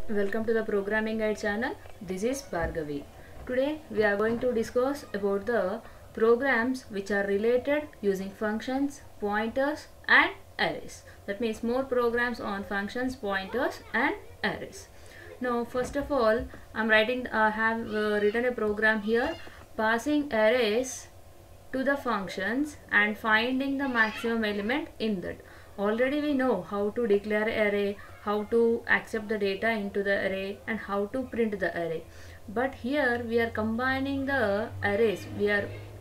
Welcome to the Programming Guide channel. This is Bhargavi. Today we are going to discuss about the programs which are related using functions, pointers and arrays. That means more programs on functions, pointers and arrays. Now first of all I have written a program here passing arrays to the functions and finding the maximum element in that. Already we know how to declare array, how to accept the data into the array and how to print the array. But here we are combining the arrays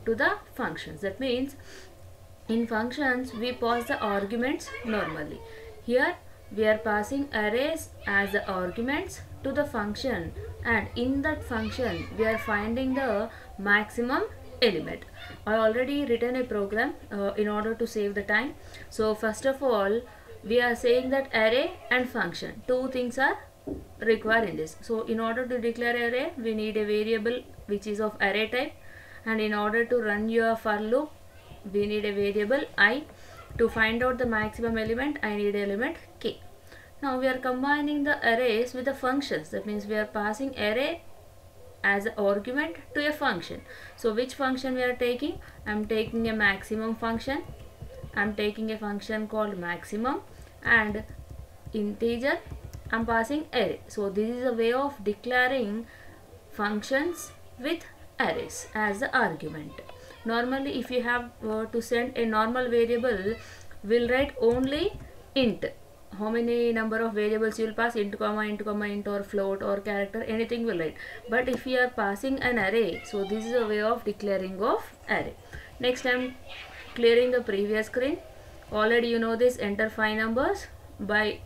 to the functions. That means in functions we pass the arguments normally. Here we are passing arrays as the arguments to the function, and in that function we are finding the maximum element. I already written a program in order to save the time. So first of all we are saying that array and function, two things are required in this. So in order to declare array we need a variable which is of array type, and in order to run your for loop we need a variable I. To find out the maximum element I need element k. Now we are combining the arrays with the functions. That means we are passing array as an argument to a function. So which function we are taking? I am taking a maximum function. I am taking a function called maximum, and integer I am passing array. So this is a way of declaring functions with arrays as the argument. Normally if you have to send a normal variable, we'll write only int. How many number of variables you will pass, int comma int comma int or float or character, anything will write. But if you are passing an array, so this is a way of declaring of array. Next I am clearing the previous screen. Already you know this, enter 5 numbers. By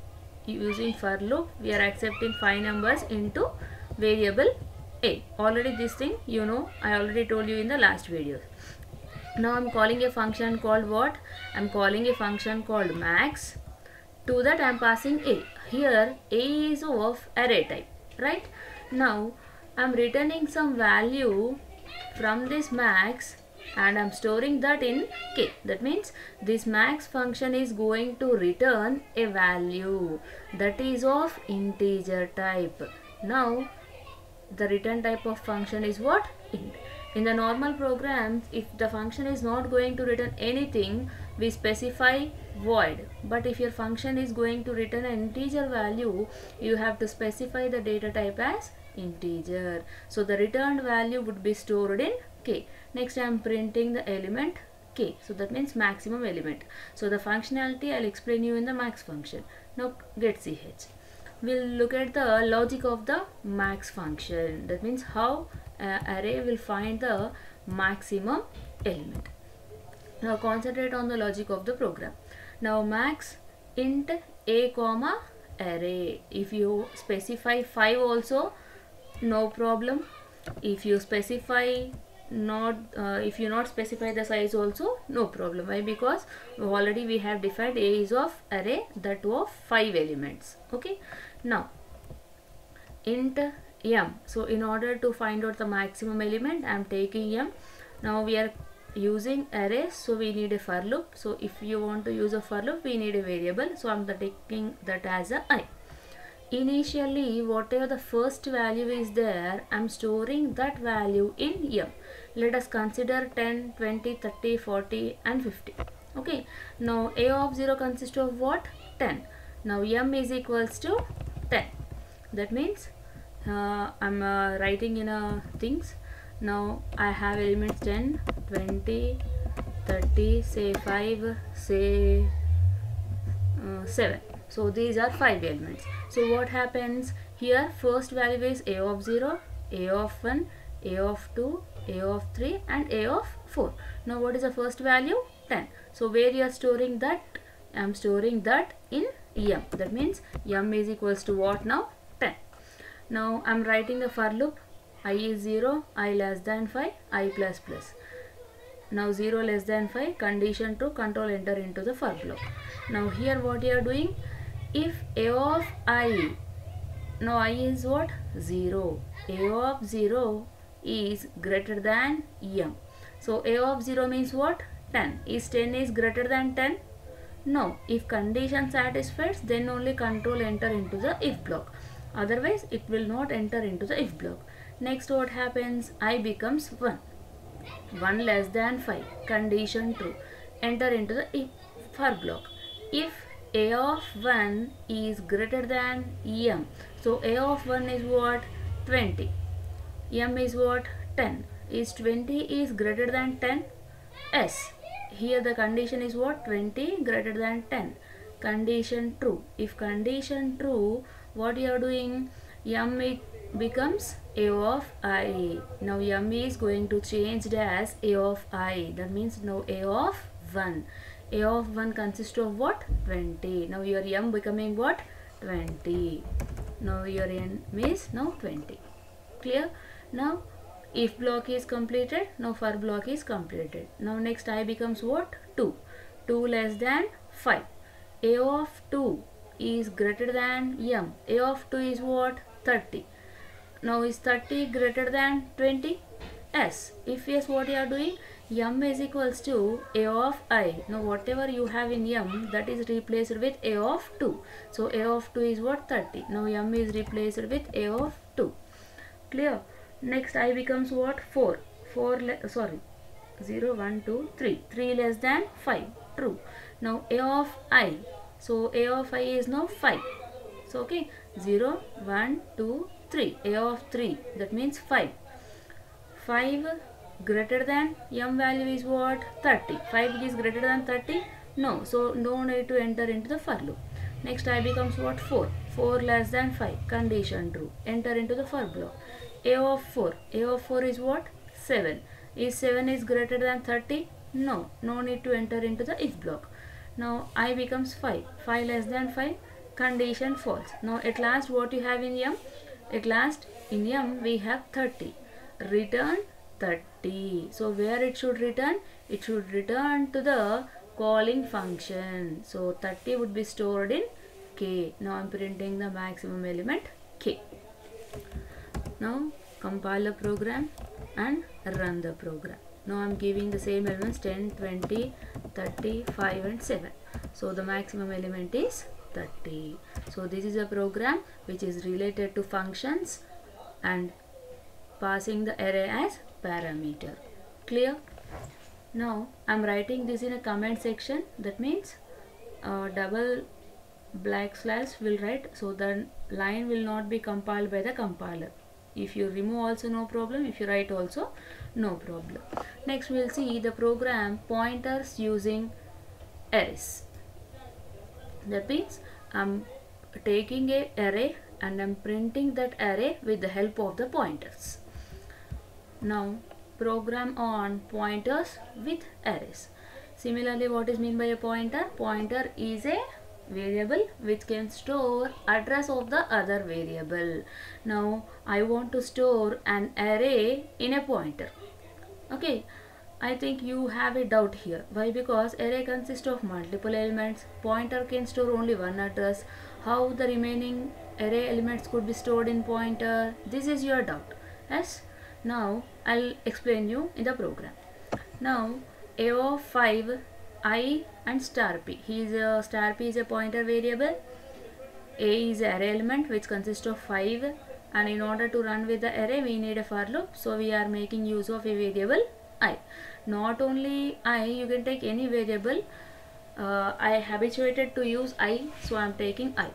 using for loop we are accepting 5 numbers into variable a. Already this thing you know, I already told you in the last video. Now I am calling a function called what? I am calling a function called max. To that I am passing a. Here a is of array type, right? Now I am returning some value from this max and I am storing that in k. That means this max function is going to return a value that is of integer type. Now the return type of function is what? Int. In the normal programs, if the function is not going to return anything, we specify void. But if your function is going to return an integer value, you have to specify the data type as integer. So the returned value would be stored in k. Next I am printing the element k. So that means maximum element. So the functionality I will explain you in the max function. Now get ch. We'll look at the logic of the max function. That means how array will find the maximum element. Now concentrate on the logic of the program. Now max int a comma array. If you specify 5 also, no problem. If you specify if you not specify the size also, no problem. Why? Because already we have defined a is of array, that of 5 elements. Okay. Now int m. So in order to find out the maximum element I am taking m. Now we are using arrays, so we need a for loop. So if you want to use a for loop we need a variable, so I am taking that as a I. Initially whatever the first value is there, I am storing that value in m. Let us consider 10, 20, 30, 40 and 50. Okay. Now a of 0 consists of what? 10. Now m is equals to 10. That means I am writing in things. Now I have elements 10, 20, 30, say 5, say 7. So these are 5 elements. So what happens here? First value is a of 0, a of 1, a of 2, a of 3 and a of 4. Now what is the first value? 10. So where you are storing that? I am storing that in m. That means m is equals to what now? 10. Now I am writing the for loop. I is 0, I less than 5, I plus plus. Now 0 less than 5, condition true, control enter into the for block. Now here what you are doing? If a of I, now I is what? 0. A of 0 is greater than m. So a of 0 means what? 10. Is 10 is greater than 10? No. If condition satisfies, then only control enter into the if block. otherwise it will not enter into the if block. Next what happens, I becomes 1, 1 less than 5, condition true, enter into the if for block. If a of 1 is greater than m, so a of 1 is what, 20, m is what, 10, is 20 is greater than 10, yes, here the condition is what, 20 greater than 10, condition true. If condition true, what you are doing, m it becomes a of I. Now m is going to change as a of I, that means now a of 1. A of 1 consists of what, 20. Now your m becoming what, 20. Now your n is now 20. Clear? Now if block is completed, now for block is completed. Now next I becomes what, 2, 2 less than 5. A of 2 is greater than m. A of 2 is what, 30. Now is 30 greater than 20? Yes. If yes, what you are doing? M is equals to a of I. Now whatever you have in m, that is replaced with a of 2. So a of 2 is what, 30. Now m is replaced with a of 2. Clear? Next I becomes what, 4. 0, 1, 2, 3. 3 less than 5. True. Now a of I. So a of I is now 5. So okay, 0, 1, 2, 3. A of 3, that means 5. 5 greater than m value is what, 30. 5 is greater than 30? No. So no need to enter into the for loop. Next I becomes what, 4. 4 less than 5. Condition true. Enter into the for block. A of 4. A of 4 is what, 7. Is 7 is greater than 30? No. No need to enter into the if block. Now I becomes 5. 5 less than 5. Condition false. Now at last what you have in m? At last in m we have 30. Return 30. So where it should return? It should return to the calling function. So 30 would be stored in k. Now I am printing the maximum element k. Now compile the program and run the program. Now I am giving the same elements 10, 20, 30, 5 and 7. So the maximum element is 30. So this is a program which is related to functions and passing the array as parameter. Clear? Now I am writing this in a comment section. That means double / will write, so the line will not be compiled by the compiler. If you remove also no problem, if you write also no problem. Next we will see the program pointers using arrays. That means I am taking a array and I am printing that array with the help of the pointers. Now program on pointers with arrays. Similarly, what is meant by a pointer? Pointer is a variable which can store address of the other variable. Now I want to store an array in a pointer. Okay, I think you have a doubt here. Why? Because array consists of multiple elements. Pointer can store only one address. How the remaining array elements could be stored in pointer? This is your doubt. Yes. Now I'll explain you in the program. Now a of 5, I and star p. Star p is a pointer variable. A is an array element which consists of 5, and in order to run with the array we need a for loop. So we are making use of a variable I. Not only I, you can take any variable. I habituated to use I, so I am taking I.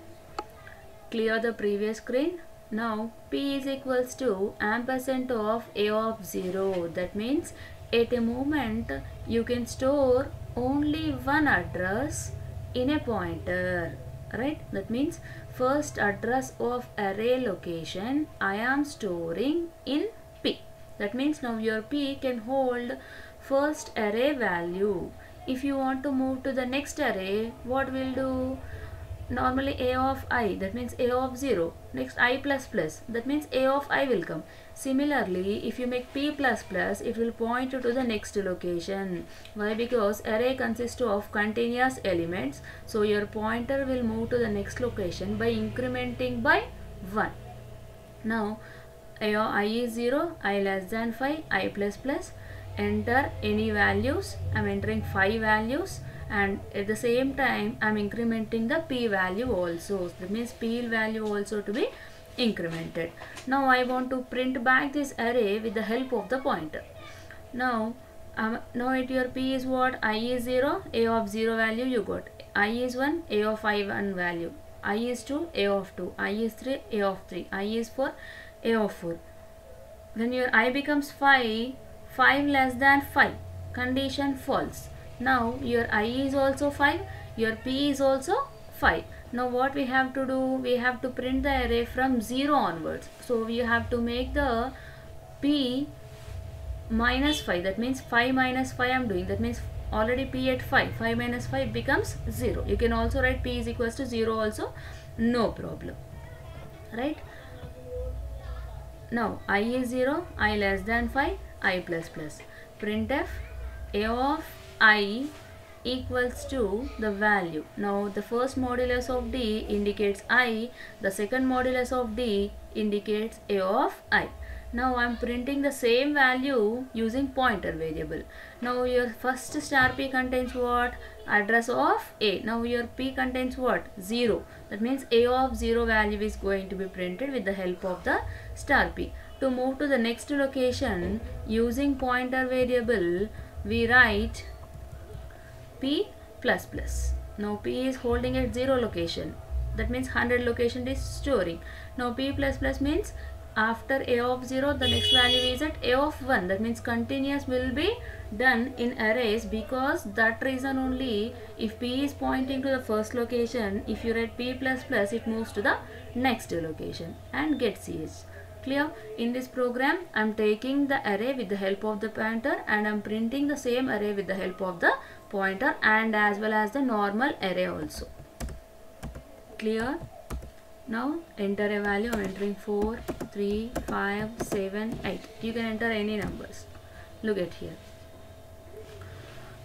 Clear the previous screen. Now p is equals to ampersand of a of 0. That means at a moment you can store only one address in a pointer, right? That means first address of array location I am storing in p. That means now your p can hold first array value. If you want to move to the next array, what will do? Normally a of I, that means a of 0. Next I plus plus, that means a of I will come. Similarly, if you make p plus plus, it will point you to the next location. Why? Because array consists of continuous elements. So your pointer will move to the next location by incrementing by 1. Now a of I is 0, I less than 5, I plus plus. Enter any values. I am entering 5 values. And at the same time I am incrementing the p value also. That means p value also to be incremented. Now I want to print back this array with the help of the pointer. Now at your P is what? I is 0, A of 0 value you got. I is 1, A of I 1 value. I is 2, A of 2. I is 3, A of 3. I is 4, A of 4. When your I becomes 5, 5 less than 5, condition false. Now your I is also 5, your P is also 5. Now what we have to do? We have to print the array from 0 onwards. So we have to make the P minus 5. That means 5 minus 5 I am doing. That means already P at 5. 5 minus 5 becomes 0. You can also write P is equals to 0 also. No problem. Right? Now I is 0, I less than 5, I plus plus. Printf A of I equals to the value. Now the first modulus of D indicates I, the second modulus of D indicates A of I. Now I am printing the same value using pointer variable. Now your first star P contains what? Address of A. Now your P contains what? 0. That means A of 0 value is going to be printed with the help of the star P. To move to the next location using pointer variable, we write P plus plus. Now P is holding at 0 location. That means 100 location is storing. Now P plus plus means after A of 0 the next value is at A of 1. That means continuous will be done in arrays, because that reason only if P is pointing to the first location, if you write P plus plus it moves to the next location and gets CH. Clear? In this program I am taking the array with the help of the pointer and I am printing the same array with the help of the pointer and as well as the normal array also. Clear? Now enter a value. I am entering 4, 3, 5, 7, 8. You can enter any numbers. Look at here.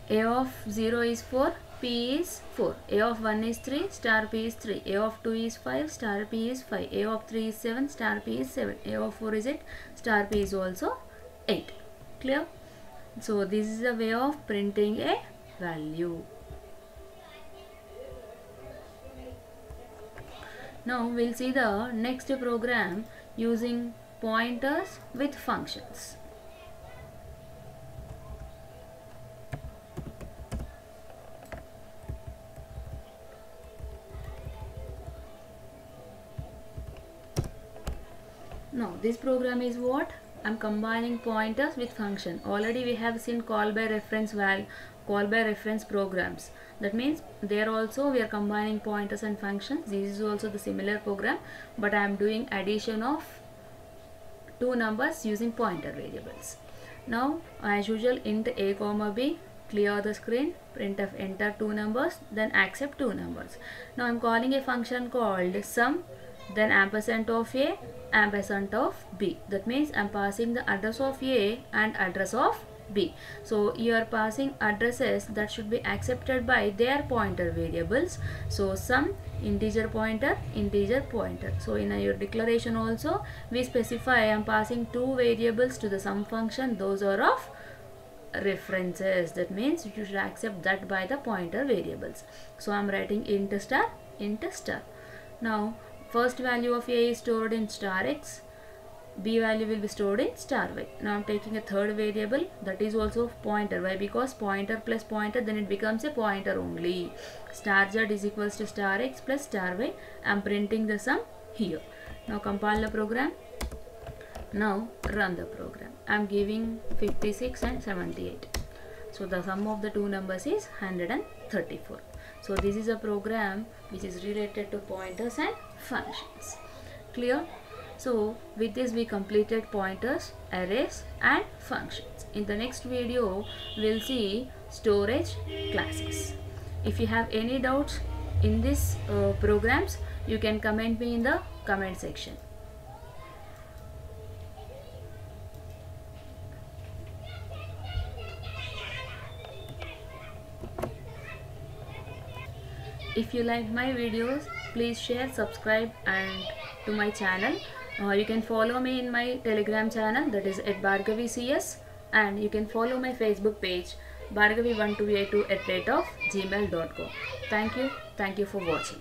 A of 0 is 4, P is 4. A of 1 is 3, star P is 3. A of 2 is 5, star P is 5. A of 3 is 7, star P is 7. A of 4 is 8, star P is also 8. Clear? So this is a way of printing a value. Now we'll see the next program using pointers with functions. Now this program is what? I'm combining pointers with function. Already we have seen call by reference programs. That means there also we are combining pointers and functions. This is also the similar program, but I am doing addition of two numbers using pointer variables. Now as usual, int a comma b, clear the screen, printf enter two numbers, then accept two numbers. Now I am calling a function called sum, then ampersand of a, ampersand of b. That means I am passing the address of a and address of b. So you are passing addresses that should be accepted by their pointer variables. So sum, integer pointer, integer pointer. So in your declaration also we specify I am passing two variables to the sum function. Those are of references. That means you should accept that by the pointer variables. So I am writing int star, int star. Now first value of a is stored in star x, b value will be stored in star y. Now I am taking a third variable that is also pointer. Why? Because pointer plus pointer, then it becomes a pointer only. Star z is equals to star x plus star y. I am printing the sum here. Now compile the program. Now run the program. I am giving 56 and 78. So the sum of the two numbers is 134. So this is a program which is related to pointers and functions. Clear? So with this we completed pointers, arrays and functions. In the next video we'll see storage classes. If you have any doubts in these programs, you can comment me in the comment section. If you like my videos, please share, subscribe and to my channel. You can follow me in my Telegram channel, that is at BhargaviCS, and you can follow my Facebook page bhargavi1282@gmail.com. Thank you for watching.